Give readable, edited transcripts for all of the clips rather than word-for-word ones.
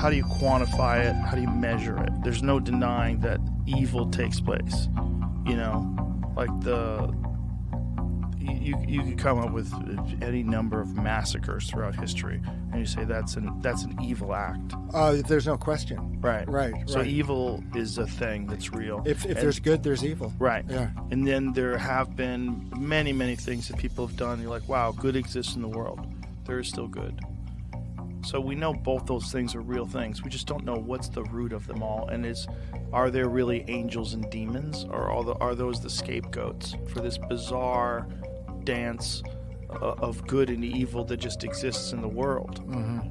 how do you quantify it? How do you measure it? There's no denying that evil takes place. You know, like you could come up with any number of massacres throughout history, and you say that's an evil act. There's no question. Right. So right. evil is a thing that's real. If there's good, there's evil. Right. Yeah. And then there have been many, many things that people have done. You're like, wow, good exists in the world. There is still good. So we know both those things are real things. We just don't know what's the root of them all. And are there really angels and demons, or are those the scapegoats for this bizarre dance of good and evil that just exists in the world? Mm-hmm.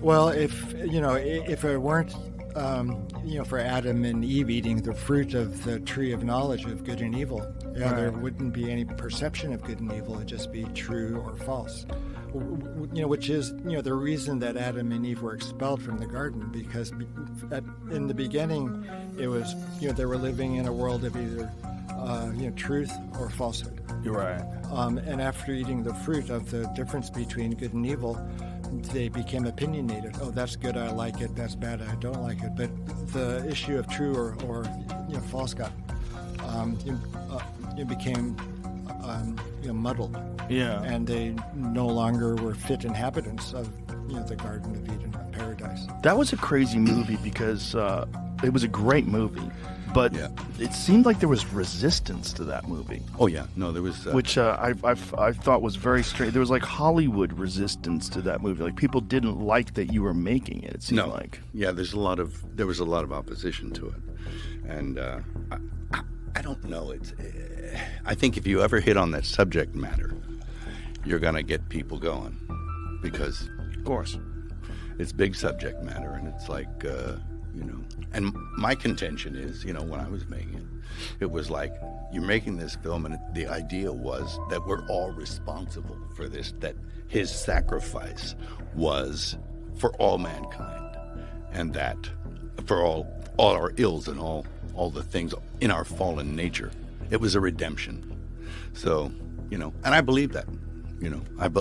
Well, if it weren't for Adam and Eve eating the fruit of the tree of knowledge of good and evil, there wouldn't be any perception of good and evil. It'd just be true or false. Which is the reason that Adam and Eve were expelled from the garden, because in the beginning it was they were living in a world of either truth or falsehood. You're right. And after eating the fruit of the difference between good and evil, they became opinionated. Oh, that's good, I like it. That's bad, I don't like it. But the issue of true or false got became muddled. Yeah. And they no longer were fit inhabitants of the Garden of Eden, paradise. That was a crazy movie because it was a great movie, but it seemed like there was resistance to that movie. Oh yeah, no, there was, which I thought was very strange. There was like Hollywood resistance to that movie. Like people didn't like that you were making it. It seemed like there was a lot of opposition to it, and I don't know. I think if you ever hit on that subject matter, you're gonna get people going, because of course it's big subject matter, and it's like and my contention is, when I was making it was like, you're making this film and the idea was that we're all responsible for this, that his sacrifice was for all mankind, and that for all our ills and all the things in our fallen nature, it was a redemption. So, and I believe that,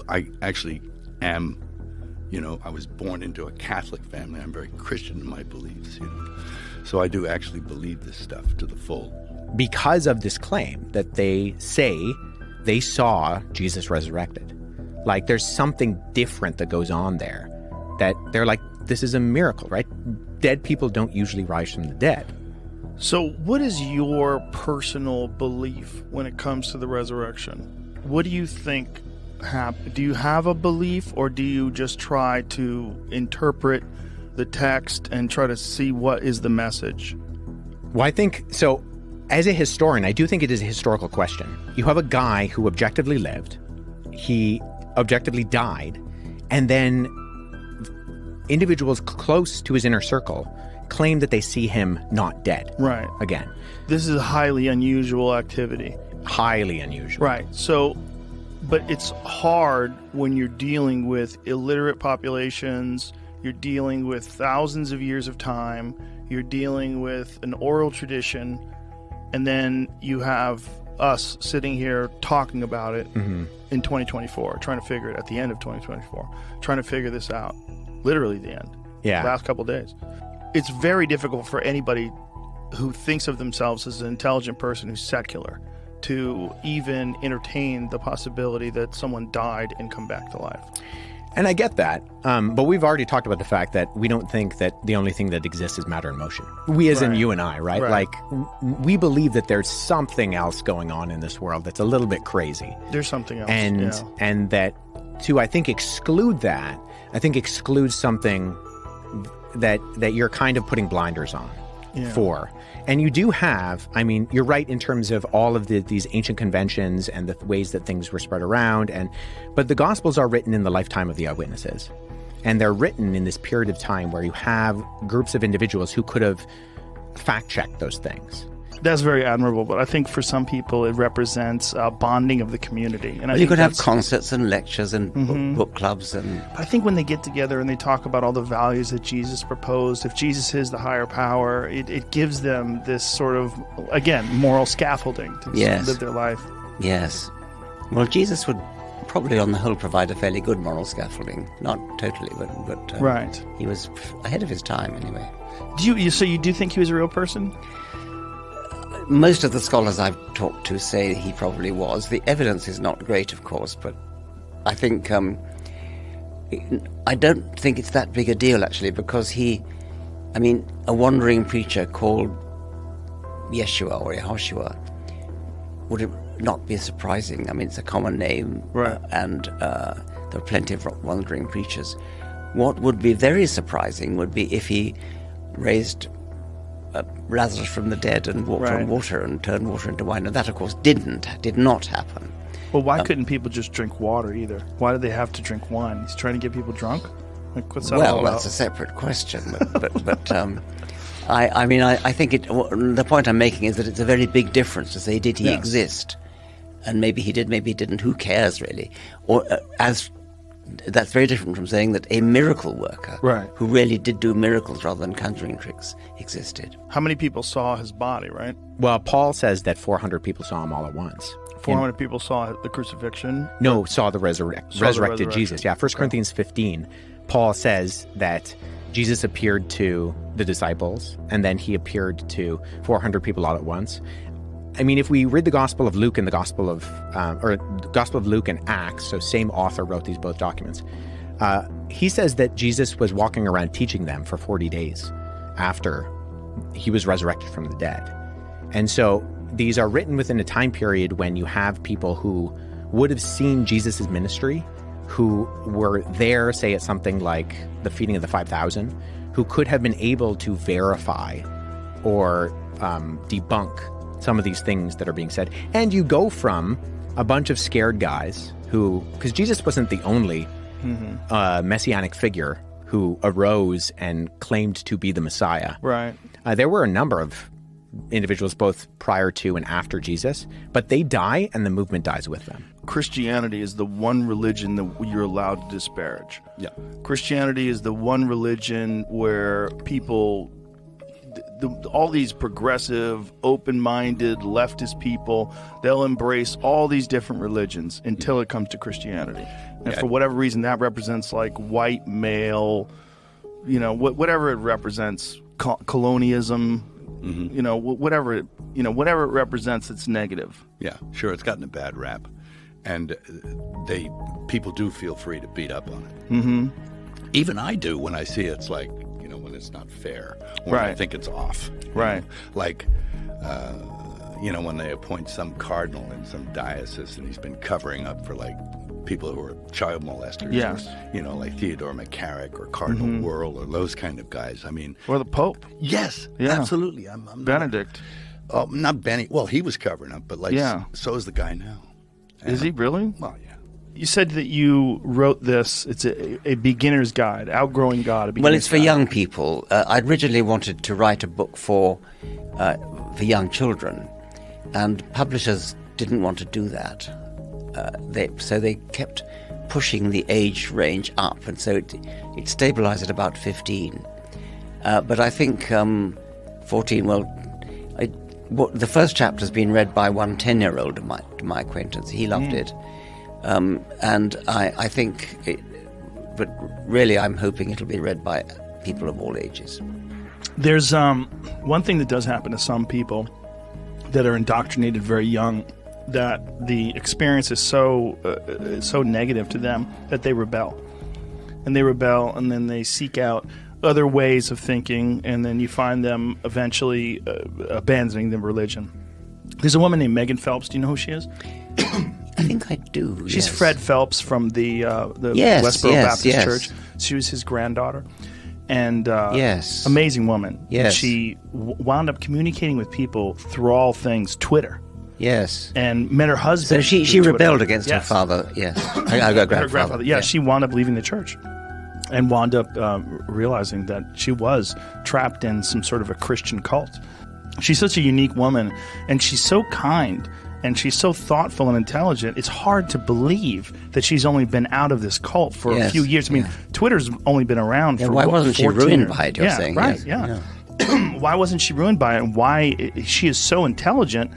I actually am, I was born into a Catholic family. I'm very Christian in my beliefs, So I do actually believe this stuff to the full. Because of this claim that they say they saw Jesus resurrected. Like there's something different that goes on there, that they're like, this is a miracle, right? Dead people don't usually rise from the dead. So what is your personal belief when it comes to the resurrection? What do you think happened? Do you have a belief, or do you just try to interpret the text and try to see what is the message? Well, I think, so as a historian, I do think it is a historical question. You have a guy who objectively lived, he objectively died, and then individuals close to his inner circle claim that they see him not dead. Right. Again. This is a highly unusual activity. Highly unusual. Right. So, but it's hard when you're dealing with illiterate populations, you're dealing with thousands of years of time, you're dealing with an oral tradition, and then you have us sitting here talking about it in 2024, trying to figure it at the end of 2024, trying to figure this out. Literally the end. Yeah. Last couple of days. It's very difficult for anybody who thinks of themselves as an intelligent person who's secular to even entertain the possibility that someone died and come back to life. And I get that, but we've already talked about the fact that we don't think that the only thing that exists is matter and motion. We as in you and I, right? Like, we believe that there's something else going on in this world that's a little bit crazy. There's something else. And that to, I think, exclude that, I think excludes something that you're kind of putting blinders on for. And you do have, I mean, you're right in terms of all of these ancient conventions and the ways that things were spread around. But the Gospels are written in the lifetime of the eyewitnesses. And they're written in this period of time where you have groups of individuals who could have fact-checked those things. That's very admirable, but I think for some people it represents bonding of the community. And you could have concerts and lectures and book clubs. And I think when they get together and they talk about all the values that Jesus proposed, if Jesus is the higher power, it gives them this sort of, again, moral scaffolding to live their life. Yes. Well, Jesus would probably on the whole provide a fairly good moral scaffolding. Not totally, but Right. he was ahead of his time anyway. So you do think he was a real person? Most of the scholars I've talked to say he probably was. The evidence is not great, of course, but I think I don't think it's that big a deal, actually, because a wandering preacher called Yeshua or Yehoshua would it not be surprising? I mean, it's a common name, right? And there are plenty of wandering preachers. What would be very surprising would be if he raised Lazarus from the dead and walked on water and turned water into wine. And that, of course, did not happen. Well, why couldn't people just drink water either? Why did they have to drink wine? He's trying to get people drunk? Like, what's that all Well, about? that's a separate question. But I think the point I'm making is that it's a very big difference to say, did he exist? And maybe he did, maybe he didn't. Who cares, really? Or that's very different from saying that a miracle worker who really did do miracles rather than conjuring tricks existed. How many people saw his body, right? Well, Paul says that 400 people saw him all at once. 400 people saw the crucifixion? No, saw the resurrected Jesus. Yeah, 1 Corinthians 15, Paul says that Jesus appeared to the disciples, and then he appeared to 400 people all at once. I mean, if we read the Gospel of Luke and the Gospel of Luke and Acts, so same author wrote these both documents, he says that Jesus was walking around teaching them for 40 days after he was resurrected from the dead. And so these are written within a time period when you have people who would have seen Jesus' ministry, who were there, say, at something like the feeding of the 5,000, who could have been able to verify or debunk some of these things that are being said. And you go from a bunch of scared guys who, because Jesus wasn't the only messianic figure who arose and claimed to be the Messiah. Right. There were a number of individuals both prior to and after Jesus, but they die and the movement dies with them. Christianity is the one religion that you're allowed to disparage. Yeah. Christianity is the one religion where people, all these progressive, open-minded, leftist people, they'll embrace all these different religions until it comes to Christianity. And for whatever reason, that represents like white male, whatever it represents, colonialism, whatever it represents, it's negative. Yeah, sure, it's gotten a bad rap. And people do feel free to beat up on it. Mm-hmm. Even I do when I see it's like, when it's not fair, when I think it's off. Right. Like, when they appoint some cardinal in some diocese and he's been covering up for like people who are child molesters. Yes. Or, like Theodore McCarrick or Cardinal Wuerl or those kind of guys. I mean. Or the Pope. Yes, yeah. absolutely. I'm Benedict. Not Benny. Well, he was covering up, but so is the guy now. Is he really? Well, yeah. You said that you wrote this. It's a beginner's guide, outgrowing God. Well, it's for young people. I originally wanted to write a book for young children, and publishers didn't want to do that. So they kept pushing the age range up, and so it stabilized at about 15. But I think 14. The first chapter has been read by one 10-year-old of my acquaintance. He loved it. And I think, but really I'm hoping it'll be read by people of all ages. There's one thing that does happen to some people that are indoctrinated very young, that the experience is so negative to them that they rebel. And then they seek out other ways of thinking, and then you find them eventually abandoning the religion. There's a woman named Megan Phelps. Do you know who she is? I think I do. She's yes. Fred Phelps from the Westboro Baptist Church. She was his granddaughter. And amazing woman. Yes. And she wound up communicating with people through all things Twitter. Yes. And met her husband. So she rebelled against her father. Yes. Her grandfather. Yeah, she wound up leaving the church and wound up realizing that she was trapped in some sort of a Christian cult. She's such a unique woman, and she's so kind, and she's so thoughtful and intelligent. It's hard to believe that she's only been out of this cult for a few years. I mean, Twitter's only been around for why wasn't she ruined by it, you're saying? Right, yeah. Why wasn't she ruined by it, and why she is so intelligent?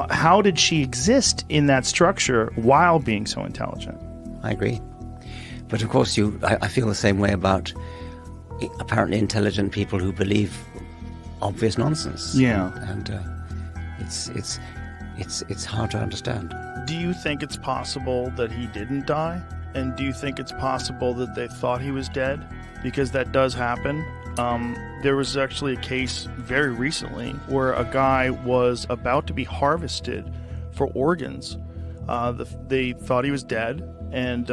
How did she exist in that structure while being so intelligent? I agree. But of course, I feel the same way about apparently intelligent people who believe obvious nonsense. Yeah. And it's hard to understand. Do you think it's possible that he didn't die? And do you think it's possible that they thought he was dead? Because that does happen. There was actually a case very recently where a guy was about to be harvested for organs. They thought he was dead, and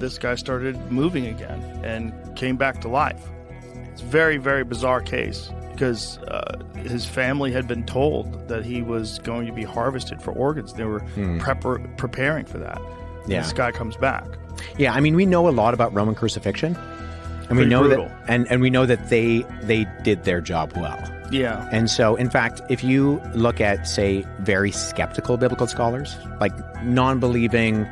this guy started moving again and came back to life. It's a very, very bizarre case because his family had been told that he was going to be harvested for organs. They were preparing for that. Yeah. This guy comes back. Yeah, I mean, we know a lot about Roman crucifixion, and we know brutal. that, and we know that they did their job well. Yeah. And so, in fact, if you look at, say, very skeptical biblical scholars, like non-believing,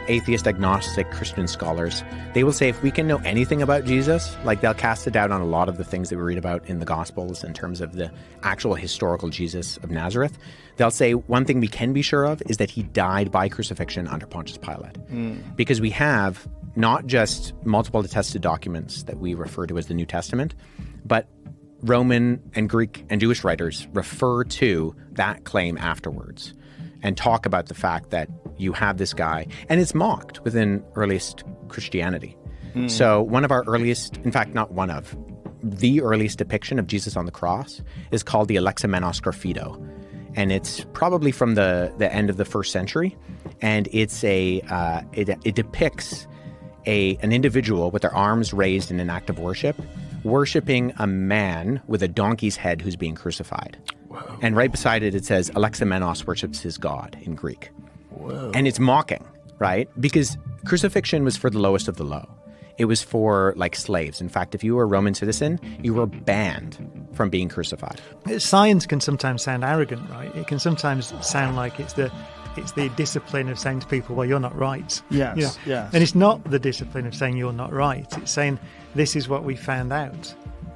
atheist, agnostic Christian scholars, they will say if we can know anything about Jesus, like they'll cast a doubt on a lot of the things that we read about in the Gospels in terms of the actual historical Jesus of Nazareth. They'll say one thing we can be sure of is that he died by crucifixion under Pontius Pilate. Because we have not just multiple attested documents that we refer to as the New Testament, but Roman and Greek and Jewish writers refer to that claim afterwards and talk about the fact that you have this guy, and it's mocked within earliest Christianity. So one of our earliest, in fact, not one of, the earliest depiction of Jesus on the cross is called the Alexamenos Graphido. And it's probably from the end of the 1st century. And it's it depicts an individual with their arms raised in an act of worship, worshiping a man with a donkey's head who's being crucified. Whoa. And right beside it, it says Alexamenos worships his God in Greek. Whoa. And it's mocking, right? Because crucifixion was for the lowest of the low. It was for like slaves. In fact, if you were a Roman citizen, you were banned from being crucified. Science can sometimes sound arrogant, right? It can sometimes sound like it's the discipline of saying to people, well, you're not right. Yes, you know? yes. And it's not the discipline of saying you're not right. It's saying this is what we found out.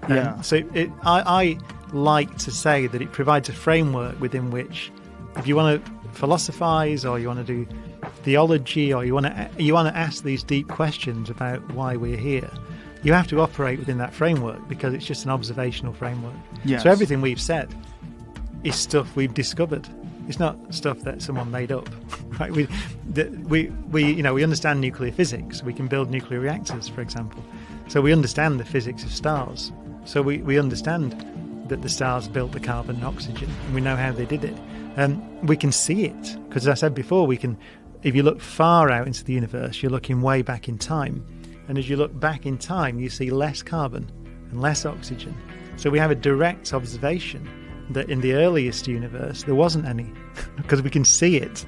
Yeah. So I like to say that it provides a framework within which, if you want to philosophize or you want to do theology or you want to ask these deep questions about why we're here, you have to operate within that framework because it's just an observational framework. Yes. So everything we've said is stuff we've discovered. It's not stuff that someone made up, right? We understand nuclear physics. We can build nuclear reactors, for example. So we understand the physics of stars. So we understand that the stars built the carbon and oxygen, and we know how they did it. We can see it because, as I said before, if you look far out into the universe, you're looking way back in time. And as you look back in time, you see less carbon and less oxygen. So we have a direct observation that in the earliest universe, there wasn't any because we can see it.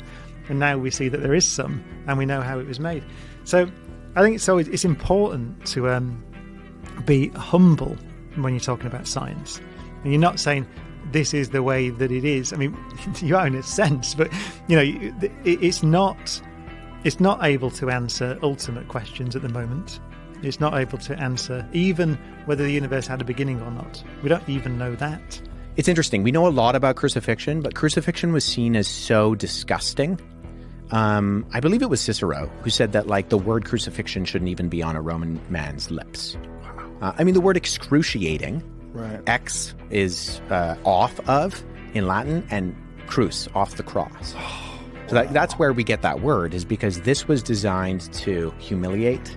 And now we see that there is some, and we know how it was made. So I think it's important to be humble when you're talking about science. And you're not saying this is the way that it is. I mean, you are in a sense, but it's not able to answer ultimate questions at the moment. It's not able to answer even whether the universe had a beginning or not. We don't even know that. It's interesting. We know a lot about crucifixion, but crucifixion was seen as so disgusting. I believe it was Cicero who said that like the word crucifixion shouldn't even be on a Roman man's lips. I mean, the word excruciating, right. X is off of in Latin, and crus, off the cross. So that's where we get that word, is because this was designed to humiliate,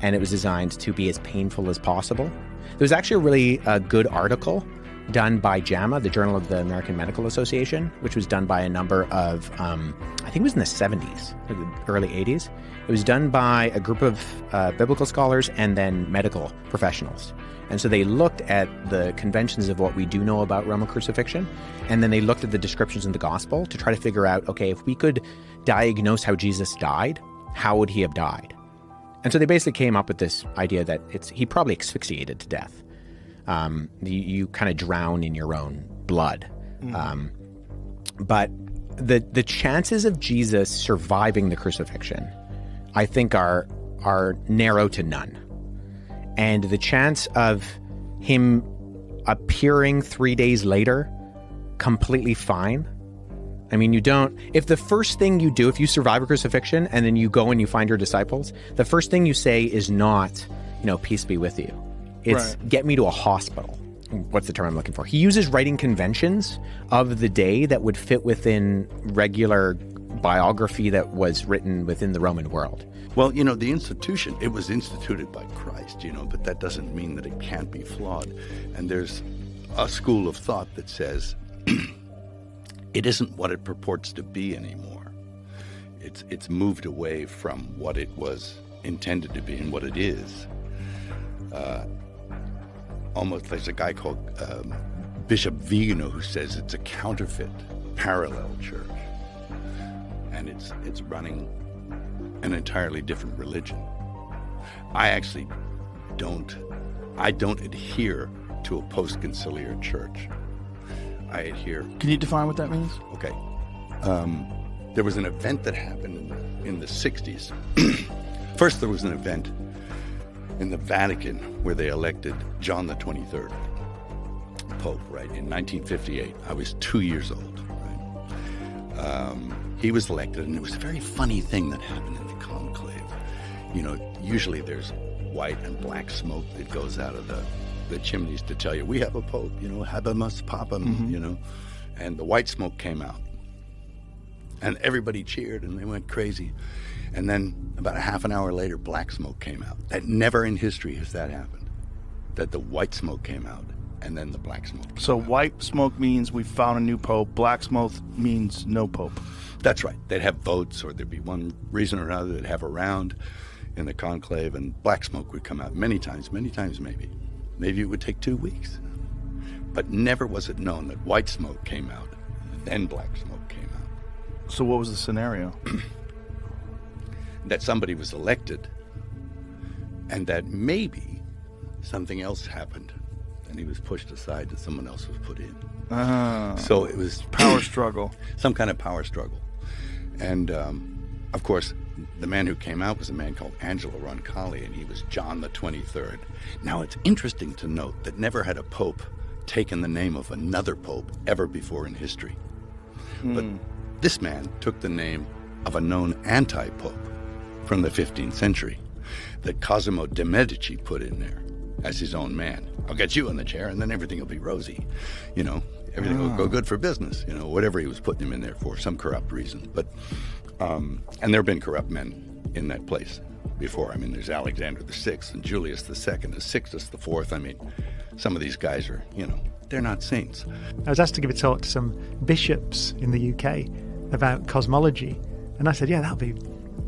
and it was designed to be as painful as possible. There was actually a really good article done by JAMA, the Journal of the American Medical Association, which was done by a number of, I think it was in the 70s, or the early 80s. It was done by a group of biblical scholars and then medical professionals. And so they looked at the conventions of what we do know about Roman crucifixion, and then they looked at the descriptions in the gospel to try to figure out, okay, if we could diagnose how Jesus died, how would he have died? And so they basically came up with this idea that he probably asphyxiated to death. You kind of drown in your own blood. But the chances of Jesus surviving the crucifixion, I think, are narrow to none. And the chance of him appearing 3 days later completely fine, I mean, you don't. If the first thing you do, if you survive a crucifixion and then you go and you find your disciples, the first thing you say is not, peace be with you. It's get me to a hospital. What's the term I'm looking for? He uses writing conventions of the day that would fit within regular biography that was written within the Roman world. Well, the institution, it was instituted by Christ, but that doesn't mean that it can't be flawed. And there's a school of thought that says it isn't what it purports to be anymore. It's moved away from what it was intended to be and what it is. Almost, there's a guy called Bishop Vigano who says it's a counterfeit, parallel church. And it's running an entirely different religion. I actually don't adhere to a post-conciliar church. I adhere. Can you define what that means? Okay. There was an event that happened in the 60s. First, there was an event in the Vatican where they elected John the 23rd Pope, right, in 1958. I was 2 years old, right? He was elected, and it was a very funny thing that happened in the conclave. Usually there's white and black smoke that goes out of the chimneys to tell you, we have a pope, habemus papam, and the white smoke came out. And everybody cheered, and they went crazy. And then about a half an hour later, black smoke came out. That never in history has that happened, that the white smoke came out, and then the black smoke came So out. white smoke means we found a new pope. Black smoke means no pope. That's right. They'd have votes, or there'd be one reason or another, they'd have a round in the conclave, and black smoke would come out many times maybe. Maybe it would take 2 weeks. But never was it known that white smoke came out, then black smoke came out. So what was the scenario? That somebody was elected, and that maybe something else happened, and he was pushed aside and someone else was put in. So it was Power struggle. some kind of power struggle. And of course, the man who came out was a man called Angelo Roncalli, and he was John the 23rd. Now, it's interesting to note that never had a pope taken the name of another pope ever before in history. But this man took the name of a known anti-pope from the 15th century that Cosimo de' Medici put in there as his own man. I'll get you in the chair, and then everything will be rosy. Everything will go good for business, whatever he was putting him in there for, some corrupt reason. But, and there have been corrupt men in that place before. I mean, there's Alexander VI and Julius II and Sixtus IV. I mean, some of these guys are, they're not saints. I was asked to give a talk to some bishops in the UK about cosmology, and I said, yeah, that'll be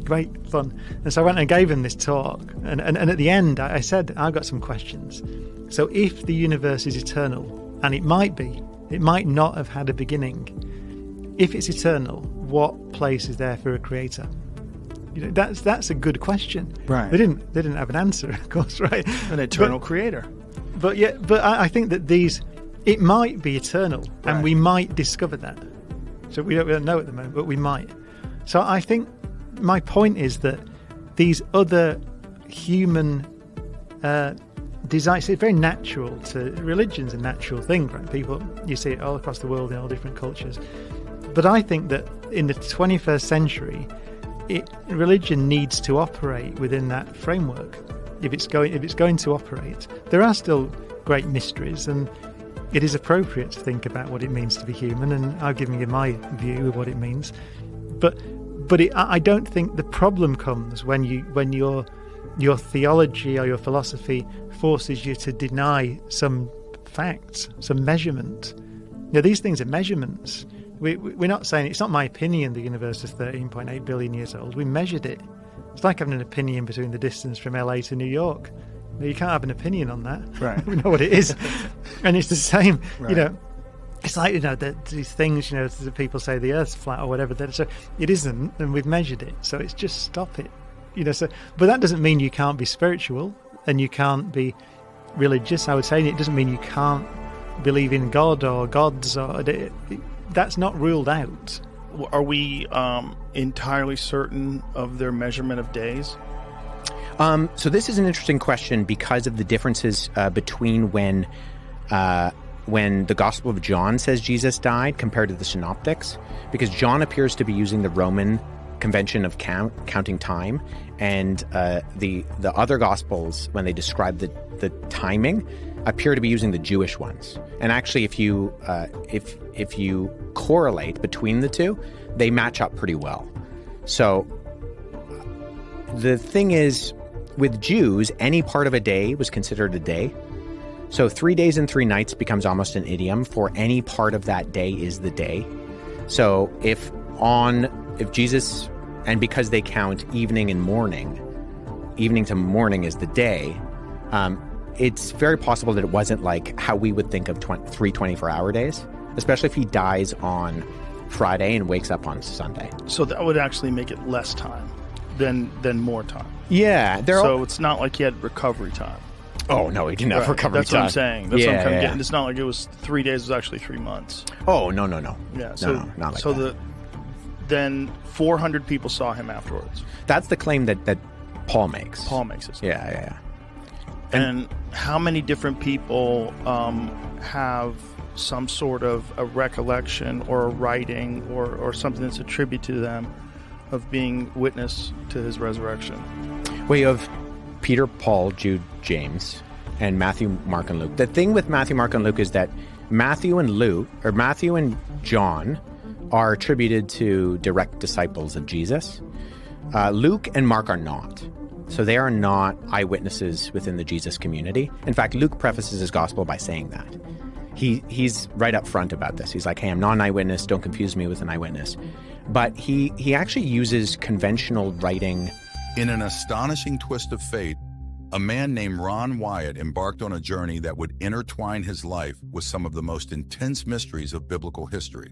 great fun. And so I went and gave them this talk, and at the end I said, I've got some questions. So if the universe is eternal, and it might be, it might not have had a beginning. If it's eternal, what place is there for a creator? That's a good question. Right. They didn't have an answer, of course, right? An eternal creator. But I think that it might be eternal, and we might discover that. So we don't know at the moment, but we might. So I think my point is that these other human desires, it's very natural to religion's a natural thing, right? People, you see it all across the world in all different cultures. But I think that in the 21st century, religion needs to operate within that framework. If it's going to operate, there are still great mysteries, and it is appropriate to think about what it means to be human. And I've given you my view of what it means. But I don't think the problem comes when your theology or your philosophy forces you to deny some facts, some measurement. These things are measurements. We're not saying, it's not my opinion the universe is 13.8 billion years old. We measured it. It's like having an opinion between the distance from LA to New York. You can't have an opinion on that. Right. We know what it is. And it's the same, Right. It's like, these things, that people say the Earth's flat or whatever. So it isn't, and we've measured it. So it's just stop it. But that doesn't mean you can't be spiritual and you can't be religious. I would say it doesn't mean you can't believe in God or gods. That's not ruled out. Are we entirely certain of their measurement of days? So this is an interesting question because of the differences between when when the Gospel of John says Jesus died compared to the Synoptics, because John appears to be using the Roman convention of counting time, and the other Gospels, when they describe the timing, appear to be using the Jewish ones. And actually, if you correlate between the two, they match up pretty well. So the thing is, with Jews, any part of a day was considered a day. So 3 days and 3 nights becomes almost an idiom for any part of that day is the day. So if Jesus, and because they count evening and morning, evening to morning is the day, it's very possible that it wasn't like how we would think of 3 24-hour days, especially if he dies on Friday and wakes up on Sunday. So that would actually make it less time than more time. Yeah. So it's not like he had recovery time. Oh, no, he didn't have recovery That's time. what I'm saying. That's what I'm kind of getting. It's not like it was 3 days, it was actually 3 months. Oh, no. Yeah, so, no, not like that. Then 400 people saw him afterwards. That's the claim that Paul makes. Paul makes it. Yeah. And how many different people have some sort of a recollection or a writing or something that's attributed to them of being witness to his resurrection? Well, you have Peter, Paul, Jude, James, and Matthew, Mark, and Luke. The thing with Matthew, Mark, and Luke is that Matthew and John are attributed to direct disciples of Jesus. Luke and Mark are not. So they are not eyewitnesses within the Jesus community. In fact, Luke prefaces his gospel by saying that. He's right up front about this. He's like, hey, I'm not an eyewitness. Don't confuse me with an eyewitness. But he actually uses conventional writing. In an astonishing twist of fate, a man named Ron Wyatt embarked on a journey that would intertwine his life with some of the most intense mysteries of biblical history.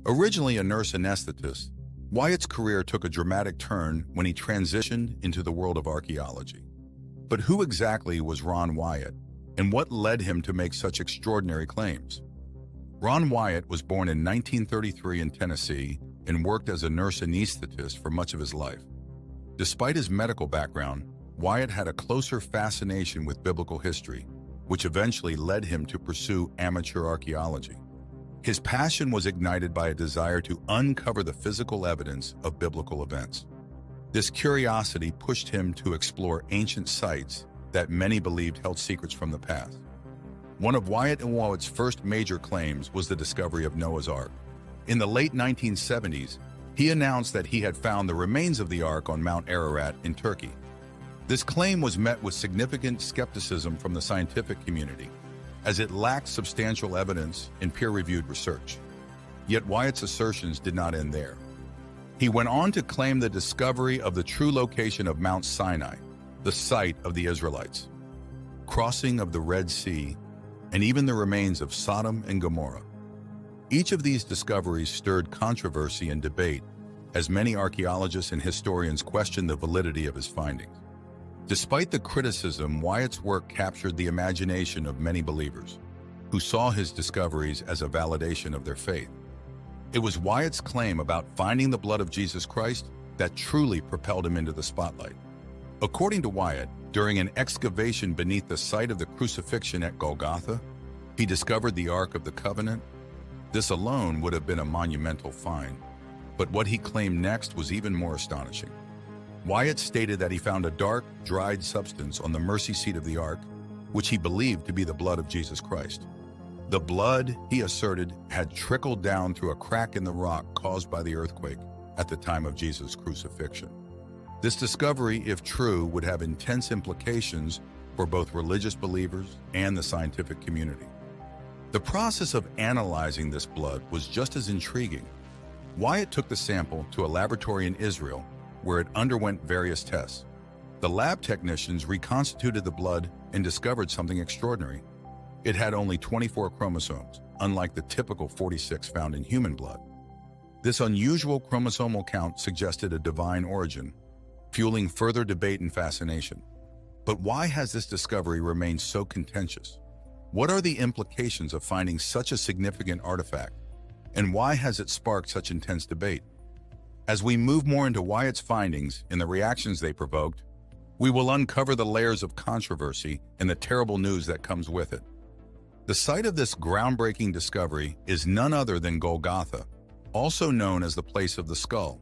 Originally a nurse anesthetist, Wyatt's career took a dramatic turn when he transitioned into the world of archaeology. But who exactly was Ron Wyatt, and what led him to make such extraordinary claims? Ron Wyatt was born in 1933 in Tennessee and worked as a nurse anesthetist for much of his life. Despite his medical background, Wyatt had a closer fascination with biblical history, which eventually led him to pursue amateur archaeology. His passion was ignited by a desire to uncover the physical evidence of biblical events. This curiosity pushed him to explore ancient sites that many believed held secrets from the past. One of Wyatt and Wyatt's first major claims was the discovery of Noah's Ark. In the late 1970s, he announced that he had found the remains of the Ark on Mount Ararat in Turkey. This claim was met with significant skepticism from the scientific community, as it lacked substantial evidence in peer-reviewed research. Yet Wyatt's assertions did not end there. He went on to claim the discovery of the true location of Mount Sinai, the site of the Israelites, crossing of the Red Sea, and even the remains of Sodom and Gomorrah. Each of these discoveries stirred controversy and debate, as many archaeologists and historians questioned the validity of his findings. Despite the criticism, Wyatt's work captured the imagination of many believers, who saw his discoveries as a validation of their faith. It was Wyatt's claim about finding the blood of Jesus Christ that truly propelled him into the spotlight. According to Wyatt, during an excavation beneath the site of the crucifixion at Golgotha, he discovered the Ark of the Covenant. This alone would have been a monumental find, but what he claimed next was even more astonishing. Wyatt stated that he found a dark, dried substance on the mercy seat of the Ark, which he believed to be the blood of Jesus Christ. The blood, he asserted, had trickled down through a crack in the rock caused by the earthquake at the time of Jesus' crucifixion. This discovery, if true, would have intense implications for both religious believers and the scientific community. The process of analyzing this blood was just as intriguing. Wyatt took the sample to a laboratory in Israel where it underwent various tests. The lab technicians reconstituted the blood and discovered something extraordinary. It had only 24 chromosomes, unlike the typical 46 found in human blood. This unusual chromosomal count suggested a divine origin, fueling further debate and fascination. But why has this discovery remained so contentious? What are the implications of finding such a significant artifact? And why has it sparked such intense debate? As we move more into Wyatt's findings and the reactions they provoked, we will uncover the layers of controversy and the terrible news that comes with it. The site of this groundbreaking discovery is none other than Golgotha, also known as the place of the skull.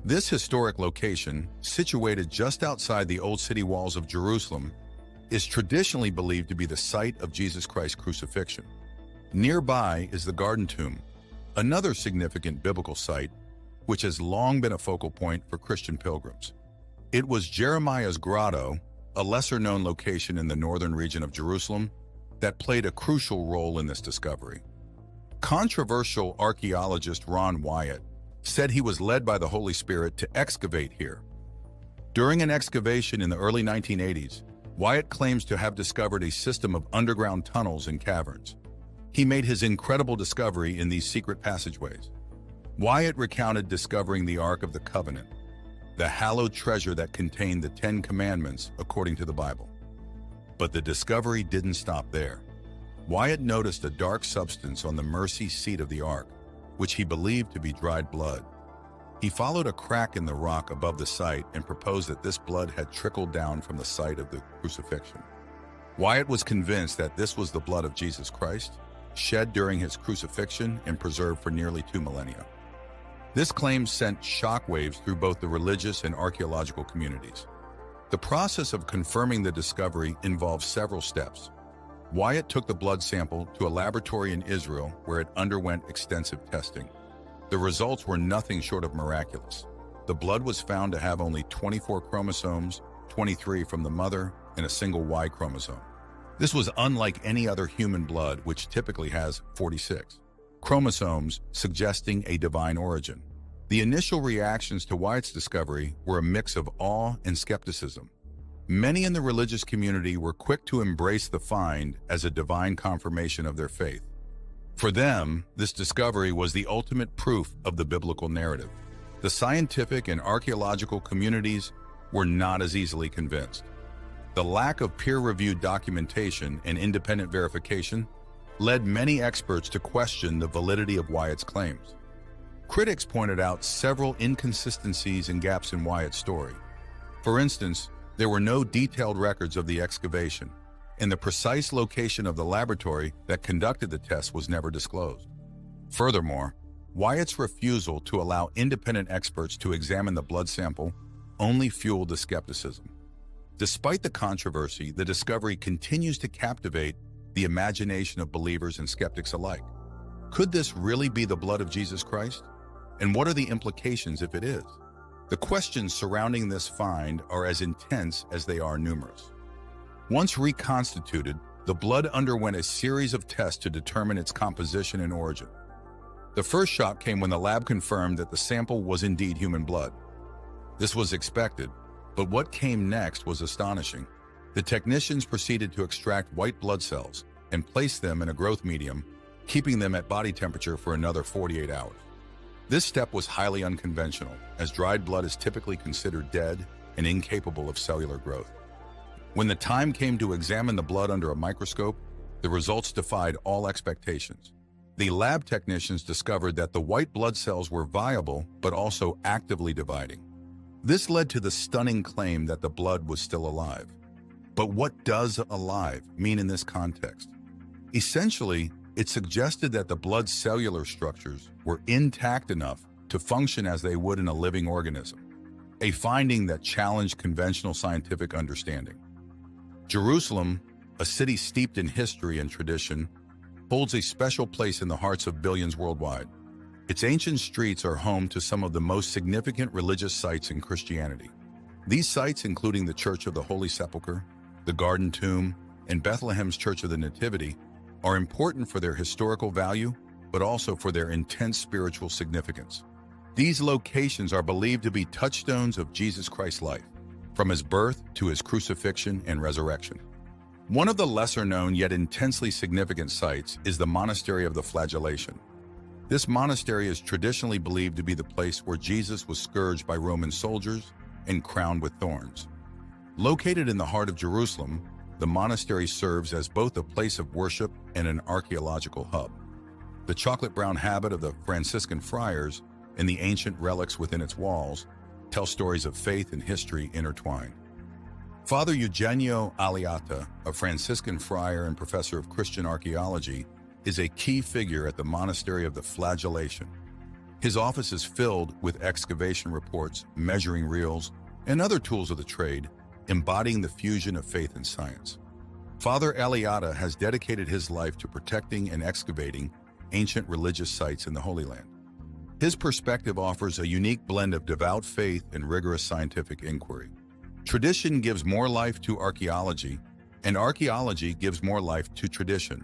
This historic location, situated just outside the old city walls of Jerusalem, is traditionally believed to be the site of Jesus Christ's crucifixion. Nearby is the Garden Tomb, another significant biblical site, which has long been a focal point for Christian pilgrims. It was Jeremiah's grotto, a lesser-known location in the northern region of Jerusalem, that played a crucial role in this discovery. Controversial archaeologist Ron Wyatt said he was led by the Holy Spirit to excavate here. During an excavation in the early 1980s, Wyatt claims to have discovered a system of underground tunnels and caverns. He made his incredible discovery in these secret passageways. Wyatt recounted discovering the Ark of the Covenant, the hallowed treasure that contained the 10 Commandments according to the Bible. But the discovery didn't stop there. Wyatt noticed a dark substance on the mercy seat of the Ark, which he believed to be dried blood. He followed a crack in the rock above the site and proposed that this blood had trickled down from the site of the crucifixion. Wyatt was convinced that this was the blood of Jesus Christ, shed during his crucifixion and preserved for nearly 2 millennia. This claim sent shockwaves through both the religious and archaeological communities. The process of confirming the discovery involved several steps. Wyatt took the blood sample to a laboratory in Israel where it underwent extensive testing. The results were nothing short of miraculous. The blood was found to have only 24 chromosomes, 23 from the mother, and a single Y chromosome. This was unlike any other human blood, which typically has 46 chromosomes, suggesting a divine origin. The initial reactions to Wyatt's discovery were a mix of awe and skepticism. Many in the religious community were quick to embrace the find as a divine confirmation of their faith. For them, this discovery was the ultimate proof of the biblical narrative. The scientific and archaeological communities were not as easily convinced. The lack of peer-reviewed documentation and independent verification led many experts to question the validity of Wyatt's claims. Critics pointed out several inconsistencies and gaps in Wyatt's story. For instance, there were no detailed records of the excavation, and the precise location of the laboratory that conducted the test was never disclosed. Furthermore, Wyatt's refusal to allow independent experts to examine the blood sample only fueled the skepticism. Despite the controversy, the discovery continues to captivate the imagination of believers and skeptics alike. Could this really be the blood of Jesus Christ? And what are the implications if it is? The questions surrounding this find are as intense as they are numerous. Once reconstituted, the blood underwent a series of tests to determine its composition and origin. The first shock came when the lab confirmed that the sample was indeed human blood. This was expected, but what came next was astonishing. The technicians proceeded to extract white blood cells and place them in a growth medium, keeping them at body temperature for another 48 hours. This step was highly unconventional, as dried blood is typically considered dead and incapable of cellular growth. When the time came to examine the blood under a microscope, the results defied all expectations. The lab technicians discovered that the white blood cells were viable, but also actively dividing. This led to the stunning claim that the blood was still alive. But what does alive mean in this context? Essentially, it suggested that the blood's cellular structures were intact enough to function as they would in a living organism, a finding that challenged conventional scientific understanding. Jerusalem, a city steeped in history and tradition, holds a special place in the hearts of billions worldwide. Its ancient streets are home to some of the most significant religious sites in Christianity. These sites, including the Church of the Holy Sepulchre, the Garden Tomb, and Bethlehem's Church of the Nativity, are important for their historical value, but also for their intense spiritual significance. These locations are believed to be touchstones of Jesus Christ's life, from his birth to his crucifixion and resurrection. One of the lesser-known yet intensely significant sites is the Monastery of the Flagellation. This monastery is traditionally believed to be the place where Jesus was scourged by Roman soldiers and crowned with thorns. Located in the heart of Jerusalem, the monastery serves as both a place of worship and an archaeological hub. The chocolate-brown habit of the Franciscan friars and the ancient relics within its walls tell stories of faith and history intertwined. Father Eugenio Aliata, a Franciscan friar and professor of Christian archaeology, is a key figure at the Monastery of the Flagellation. His office is filled with excavation reports, measuring reels, and other tools of the trade, embodying the fusion of faith and science. Father Aliata has dedicated his life to protecting and excavating ancient religious sites in the Holy Land. His perspective offers a unique blend of devout faith and rigorous scientific inquiry. Tradition gives more life to archaeology, and archaeology gives more life to tradition.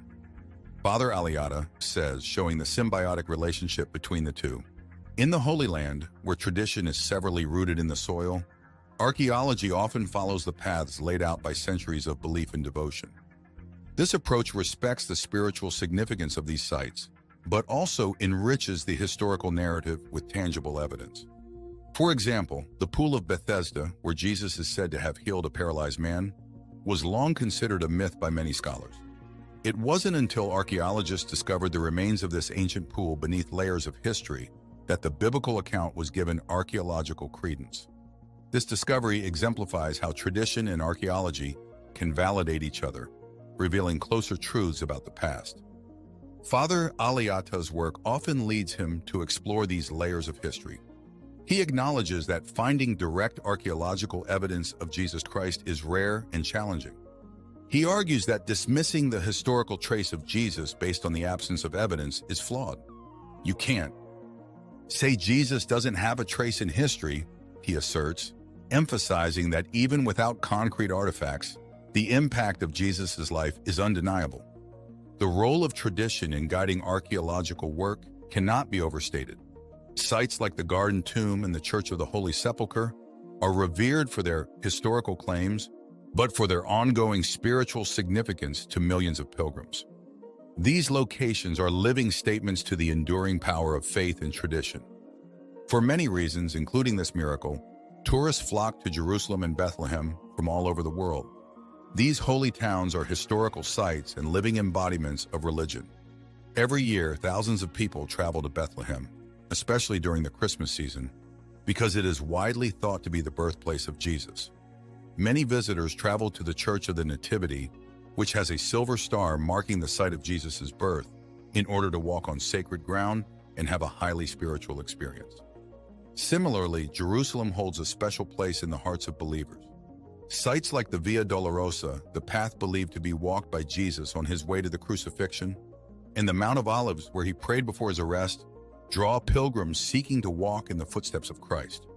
Father Aliata says, showing the symbiotic relationship between the two. In the Holy Land, where tradition is severally rooted in the soil, archaeology often follows the paths laid out by centuries of belief and devotion. This approach respects the spiritual significance of these sites, but also enriches the historical narrative with tangible evidence. For example, the Pool of Bethesda, where Jesus is said to have healed a paralyzed man, was long considered a myth by many scholars. It wasn't until archaeologists discovered the remains of this ancient pool beneath layers of history that the biblical account was given archaeological credence. This discovery exemplifies how tradition and archaeology can validate each other, revealing closer truths about the past. Father Aliata's work often leads him to explore these layers of history. He acknowledges that finding direct archaeological evidence of Jesus Christ is rare and challenging. He argues that dismissing the historical trace of Jesus based on the absence of evidence is flawed. You can't say Jesus doesn't have a trace in history, he asserts, emphasizing that even without concrete artifacts, the impact of Jesus' life is undeniable. The role of tradition in guiding archaeological work cannot be overstated. Sites like the Garden Tomb and the Church of the Holy Sepulchre are revered for their historical claims, but for their ongoing spiritual significance to millions of pilgrims. These locations are living statements to the enduring power of faith and tradition. For many reasons, including this miracle, tourists flock to Jerusalem and Bethlehem from all over the world. These holy towns are historical sites and living embodiments of religion. Every year, thousands of people travel to Bethlehem, especially during the Christmas season, because it is widely thought to be the birthplace of Jesus. Many visitors travel to the Church of the Nativity, which has a silver star marking the site of Jesus' birth, in order to walk on sacred ground and have a highly spiritual experience. Similarly, Jerusalem holds a special place in the hearts of believers. Sites like the Via Dolorosa, the path believed to be walked by Jesus on his way to the crucifixion, and the Mount of Olives, where he prayed before his arrest, draw pilgrims seeking to walk in the footsteps of Christ.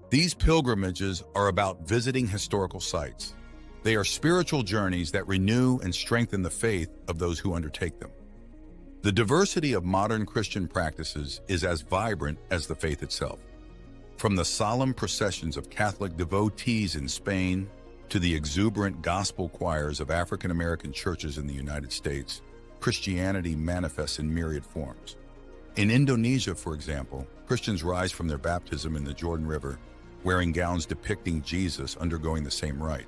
These pilgrimages are about visiting historical sites. They are spiritual journeys that renew and strengthen the faith of those who undertake them. The diversity of modern Christian practices is as vibrant as the faith itself. From the solemn processions of Catholic devotees in Spain to the exuberant gospel choirs of African American churches in the United States, Christianity manifests in myriad forms. In Indonesia, for example, Christians rise from their baptism in the Jordan River, wearing gowns depicting Jesus undergoing the same rite.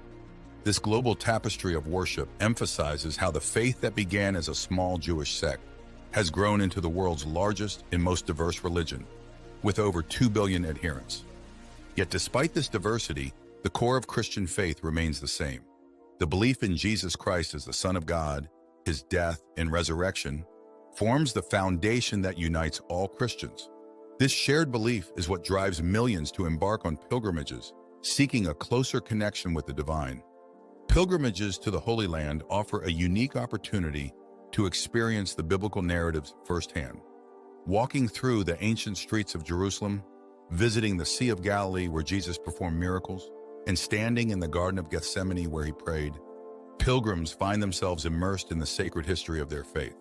This global tapestry of worship emphasizes how the faith that began as a small Jewish sect has grown into the world's largest and most diverse religion, with over 2 billion adherents. Yet despite this diversity, the core of Christian faith remains the same. The belief in Jesus Christ as the Son of God, his death and resurrection, forms the foundation that unites all Christians. This shared belief is what drives millions to embark on pilgrimages, seeking a closer connection with the divine. Pilgrimages to the Holy Land offer a unique opportunity to experience the biblical narratives firsthand. Walking through the ancient streets of Jerusalem, visiting the Sea of Galilee where Jesus performed miracles, and standing in the Garden of Gethsemane where he prayed, pilgrims find themselves immersed in the sacred history of their faith.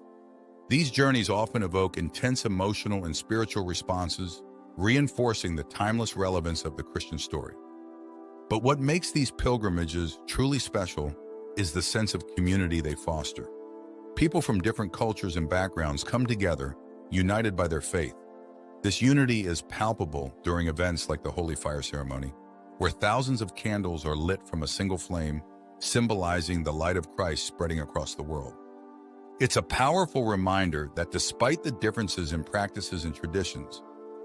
These journeys often evoke intense emotional and spiritual responses, reinforcing the timeless relevance of the Christian story. But what makes these pilgrimages truly special is the sense of community they foster. People from different cultures and backgrounds come together, united by their faith. This unity is palpable during events like the Holy Fire Ceremony, where thousands of candles are lit from a single flame, symbolizing the light of Christ spreading across the world. It's a powerful reminder that despite the differences in practices and traditions,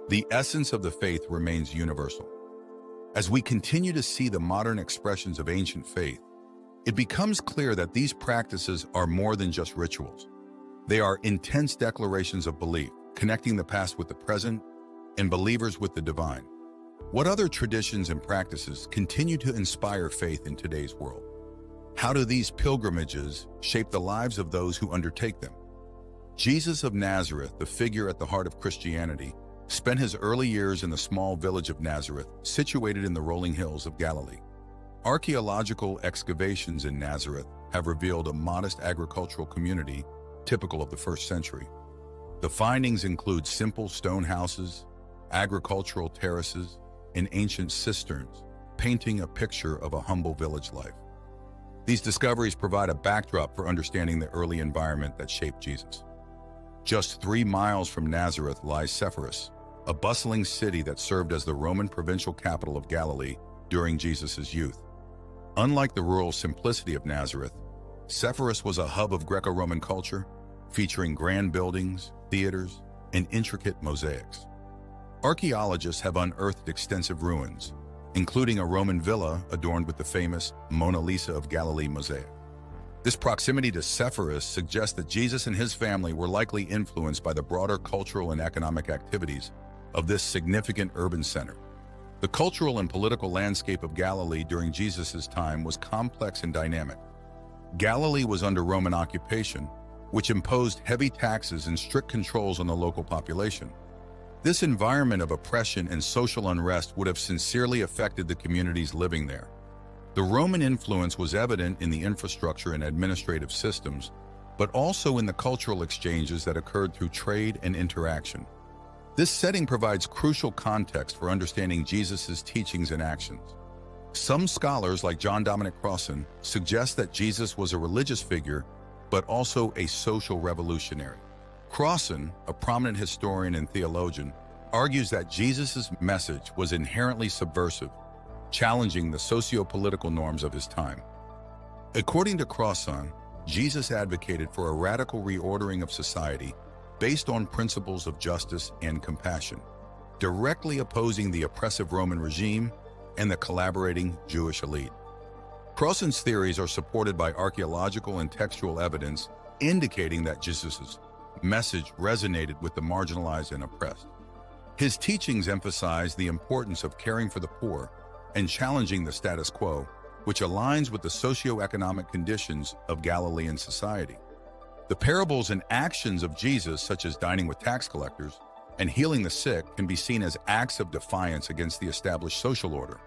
the essence of the faith remains universal. As we continue to see the modern expressions of ancient faith, it becomes clear that these practices are more than just rituals. They are intense declarations of belief, connecting the past with the present and believers with the divine. What other traditions and practices continue to inspire faith in today's world? How do these pilgrimages shape the lives of those who undertake them? Jesus of Nazareth, the figure at the heart of Christianity, spent his early years in the small village of Nazareth, situated in the rolling hills of Galilee. Archaeological excavations in Nazareth have revealed a modest agricultural community typical of the first century. The findings include simple stone houses, agricultural terraces, and ancient cisterns, painting a picture of a humble village life. These discoveries provide a backdrop for understanding the early environment that shaped Jesus. Just 3 miles from Nazareth lies Sepphoris, a bustling city that served as the Roman provincial capital of Galilee during Jesus' youth. Unlike the rural simplicity of Nazareth, Sepphoris was a hub of Greco-Roman culture, featuring grand buildings, theaters, and intricate mosaics. Archaeologists have unearthed extensive ruins, including a Roman villa adorned with the famous Mona Lisa of Galilee mosaic. This proximity to Sepphoris suggests that Jesus and his family were likely influenced by the broader cultural and economic activities of this significant urban center. The cultural and political landscape of Galilee during Jesus' time was complex and dynamic. Galilee was under Roman occupation, which imposed heavy taxes and strict controls on the local population. This environment of oppression and social unrest would have sincerely affected the communities living there. The Roman influence was evident in the infrastructure and administrative systems, but also in the cultural exchanges that occurred through trade and interaction. This setting provides crucial context for understanding Jesus' teachings and actions. Some scholars, like John Dominic Crossan, suggest that Jesus was a religious figure, but also a social revolutionary. Crossan, a prominent historian and theologian, argues that Jesus' message was inherently subversive, challenging the socio-political norms of his time. According to Crossan, Jesus advocated for a radical reordering of society based on principles of justice and compassion, directly opposing the oppressive Roman regime and the collaborating Jewish elite. Crossan's theories are supported by archaeological and textual evidence indicating that Jesus' message resonated with the marginalized and oppressed. His teachings emphasize the importance of caring for the poor and challenging the status quo, which aligns with the socio-economic conditions of Galilean society. The parables and actions of Jesus, such as dining with tax collectors and healing the sick, can be seen as acts of defiance against the established social order.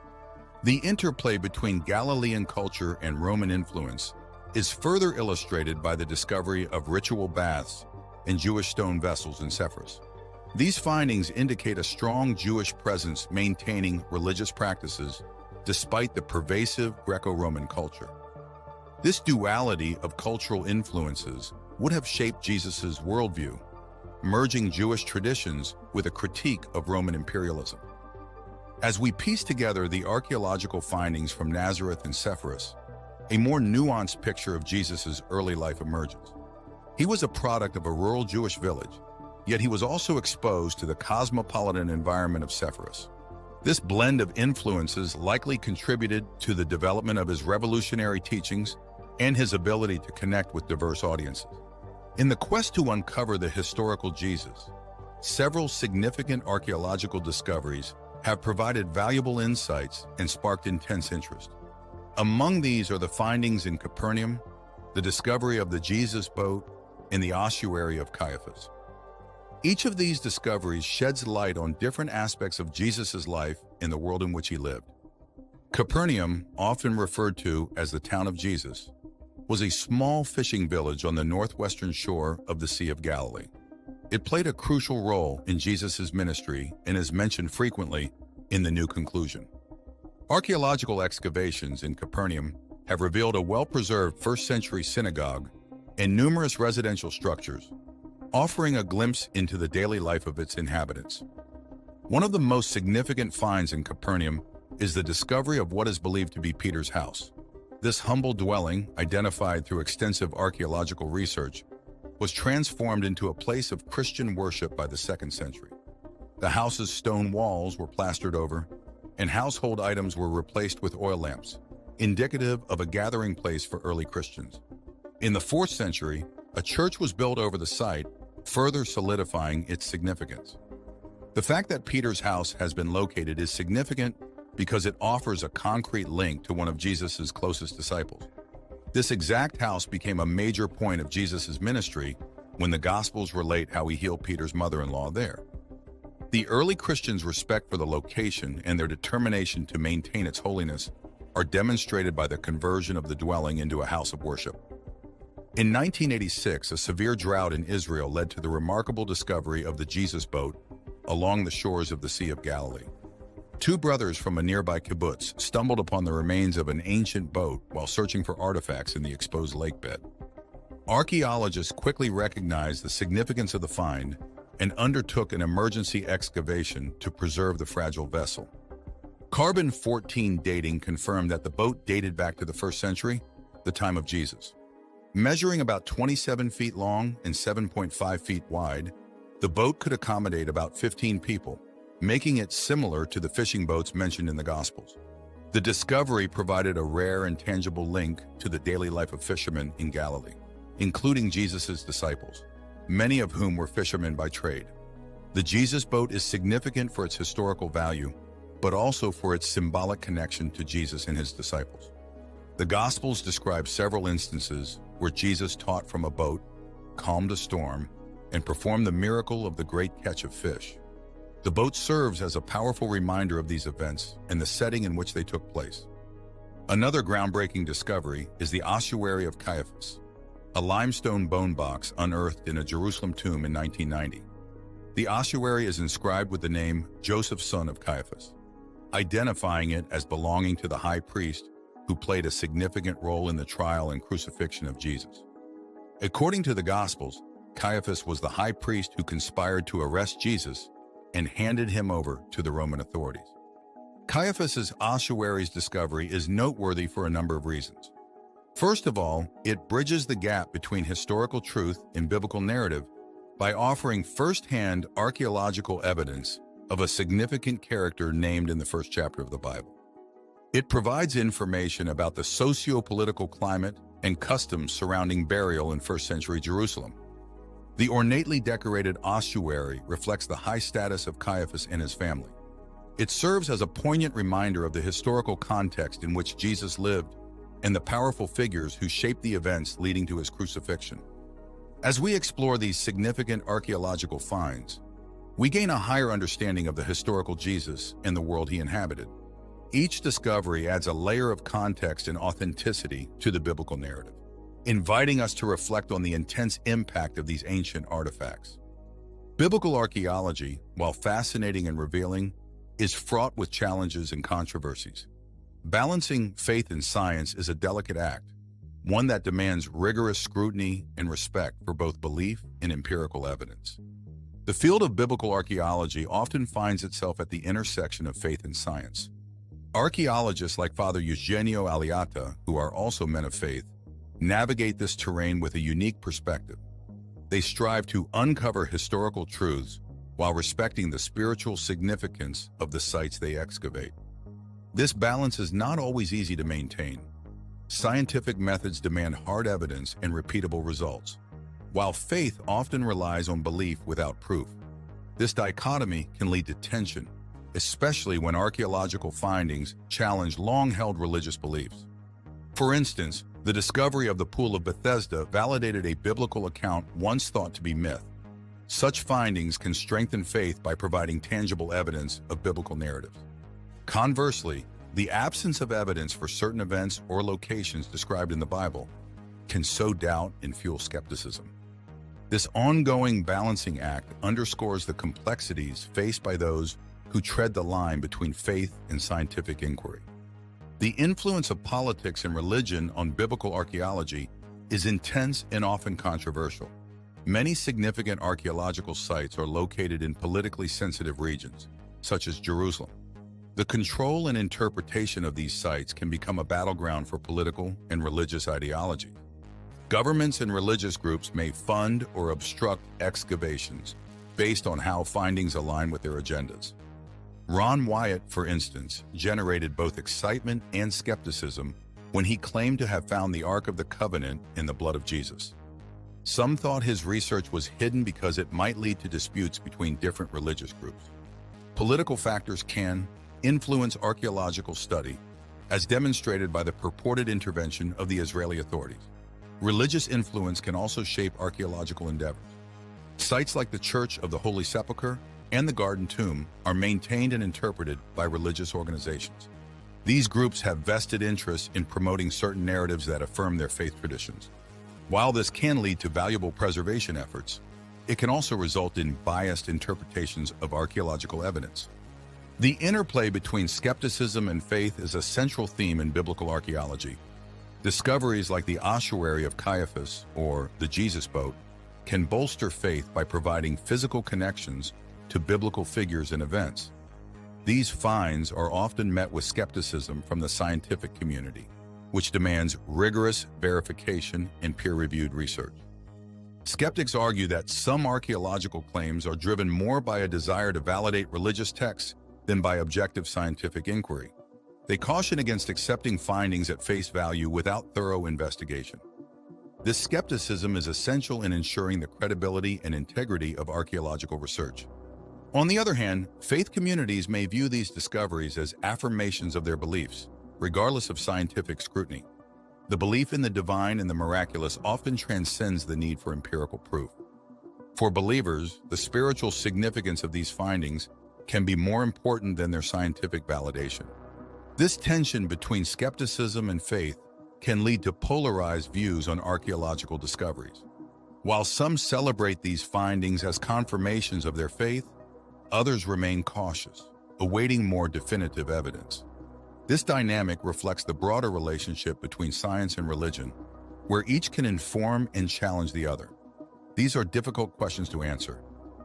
The interplay between Galilean culture and Roman influence is further illustrated by the discovery of ritual baths and Jewish stone vessels in Sepphoris. These findings indicate a strong Jewish presence maintaining religious practices despite the pervasive Greco-Roman culture. This duality of cultural influences would have shaped Jesus' worldview, merging Jewish traditions with a critique of Roman imperialism. As we piece together the archaeological findings from Nazareth and Sepphoris, a more nuanced picture of Jesus' early life emerges. He was a product of a rural Jewish village, yet he was also exposed to the cosmopolitan environment of Sepphoris. This blend of influences likely contributed to the development of his revolutionary teachings and his ability to connect with diverse audiences. In the quest to uncover the historical Jesus, several significant archaeological discoveries have provided valuable insights and sparked intense interest. Among these are the findings in Capernaum, the discovery of the Jesus boat, and the ossuary of Caiaphas. Each of these discoveries sheds light on different aspects of Jesus' life and the world in which he lived. Capernaum, often referred to as the town of Jesus, was a small fishing village on the northwestern shore of the Sea of Galilee. It played a crucial role in Jesus' ministry and is mentioned frequently in the New Conclusion. Archaeological excavations in Capernaum have revealed a well-preserved first-century synagogue and numerous residential structures, offering a glimpse into the daily life of its inhabitants. One of the most significant finds in Capernaum is the discovery of what is believed to be Peter's house. This humble dwelling, identified through extensive archaeological research, was transformed into a place of Christian worship by the 2nd century. The house's stone walls were plastered over, and household items were replaced with oil lamps, indicative of a gathering place for early Christians. In the 4th century, a church was built over the site, further solidifying its significance. The fact that Peter's house has been located is significant because it offers a concrete link to one of Jesus' closest disciples. This exact house became a major point of Jesus' ministry when the Gospels relate how he healed Peter's mother-in-law there. The early Christians' respect for the location and their determination to maintain its holiness are demonstrated by the conversion of the dwelling into a house of worship. In 1986, a severe drought in Israel led to the remarkable discovery of the Jesus boat along the shores of the Sea of Galilee. 2 brothers from a nearby kibbutz stumbled upon the remains of an ancient boat while searching for artifacts in the exposed lake bed. Archaeologists quickly recognized the significance of the find and undertook an emergency excavation to preserve the fragile vessel. Carbon-14 dating confirmed that the boat dated back to the 1st century, the time of Jesus. Measuring about 27 feet long and 7.5 feet wide, the boat could accommodate about 15 people, making it similar to the fishing boats mentioned in the Gospels. The discovery provided a rare and tangible link to the daily life of fishermen in Galilee, including Jesus' disciples, many of whom were fishermen by trade. The Jesus boat is significant for its historical value, but also for its symbolic connection to Jesus and his disciples. The Gospels describe several instances where Jesus taught from a boat, calmed a storm, and performed the miracle of the great catch of fish. The boat serves as a powerful reminder of these events and the setting in which they took place. Another groundbreaking discovery is the ossuary of Caiaphas, a limestone bone box unearthed in a Jerusalem tomb in 1990. The ossuary is inscribed with the name Joseph, son of Caiaphas, identifying it as belonging to the high priest who played a significant role in the trial and crucifixion of Jesus. According to the Gospels, Caiaphas was the high priest who conspired to arrest Jesus and handed him over to the Roman authorities. Caiaphas's ossuary's discovery is noteworthy for a number of reasons. First of all, it bridges the gap between historical truth and biblical narrative by offering first-hand archaeological evidence of a significant character named in the 1st chapter of the Bible. It provides information about the socio-political climate and customs surrounding burial in 1st century Jerusalem. The ornately decorated ossuary reflects the high status of Caiaphas and his family. It serves as a poignant reminder of the historical context in which Jesus lived and the powerful figures who shaped the events leading to his crucifixion. As we explore these significant archaeological finds, we gain a higher understanding of the historical Jesus and the world he inhabited. Each discovery adds a layer of context and authenticity to the biblical narrative, inviting us to reflect on the intense impact of these ancient artifacts. Biblical archaeology, while fascinating and revealing, is fraught with challenges and controversies. Balancing faith and science is a delicate act, one that demands rigorous scrutiny and respect for both belief and empirical evidence. The field of biblical archaeology often finds itself at the intersection of faith and science. Archaeologists like Father Eugenio Aliata, who are also men of faith, navigate this terrain with a unique perspective. They strive to uncover historical truths while respecting the spiritual significance of the sites they excavate. This balance is not always easy to maintain. Scientific methods demand hard evidence and repeatable results, while faith often relies on belief without proof. This dichotomy can lead to tension, especially when archaeological findings challenge long-held religious beliefs. For instance, the discovery of the Pool of Bethesda validated a biblical account once thought to be myth. Such findings can strengthen faith by providing tangible evidence of biblical narratives. Conversely, the absence of evidence for certain events or locations described in the Bible can sow doubt and fuel skepticism. This ongoing balancing act underscores the complexities faced by those who tread the line between faith and scientific inquiry. The influence of politics and religion on biblical archaeology is intense and often controversial. Many significant archaeological sites are located in politically sensitive regions, such as Jerusalem. The control and interpretation of these sites can become a battleground for political and religious ideology. Governments and religious groups may fund or obstruct excavations based on how findings align with their agendas. Ron Wyatt, for instance, generated both excitement and skepticism when he claimed to have found the Ark of the Covenant in the blood of Jesus. Some thought his research was hidden because it might lead to disputes between different religious groups. Political factors can influence archaeological study, as demonstrated by the purported intervention of the Israeli authorities. Religious influence can also shape archaeological endeavors. Sites like the Church of the Holy Sepulchre and the Garden Tomb are maintained and interpreted by religious organizations. These groups have vested interests in promoting certain narratives that affirm their faith traditions. While this can lead to valuable preservation efforts, it can also result in biased interpretations of archaeological evidence. The interplay between skepticism and faith is a central theme in biblical archaeology. Discoveries like the ossuary of Caiaphas or the Jesus boat can bolster faith by providing physical connections to biblical figures and events. These finds are often met with skepticism from the scientific community, which demands rigorous verification and peer-reviewed research. Skeptics argue that some archaeological claims are driven more by a desire to validate religious texts than by objective scientific inquiry. They caution against accepting findings at face value without thorough investigation. This skepticism is essential in ensuring the credibility and integrity of archaeological research. On the other hand, faith communities may view these discoveries as affirmations of their beliefs, regardless of scientific scrutiny. The belief in the divine and the miraculous often transcends the need for empirical proof. For believers, the spiritual significance of these findings can be more important than their scientific validation. This tension between skepticism and faith can lead to polarized views on archaeological discoveries. While some celebrate these findings as confirmations of their faith, others remain cautious, awaiting more definitive evidence. This dynamic reflects the broader relationship between science and religion, where each can inform and challenge the other. These are difficult questions to answer,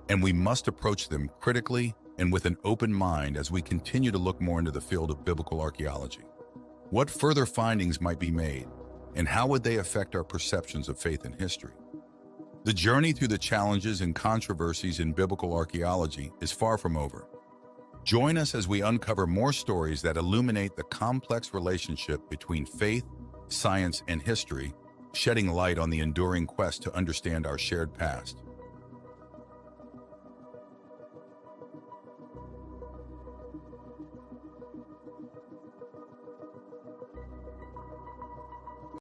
and we must approach them critically and with an open mind as we continue to look more into the field of biblical archaeology. What further findings might be made, and how would they affect our perceptions of faith and history? The journey through the challenges and controversies in biblical archaeology is far from over. Join us as we uncover more stories that illuminate the complex relationship between faith, science, and history, shedding light on the enduring quest to understand our shared past.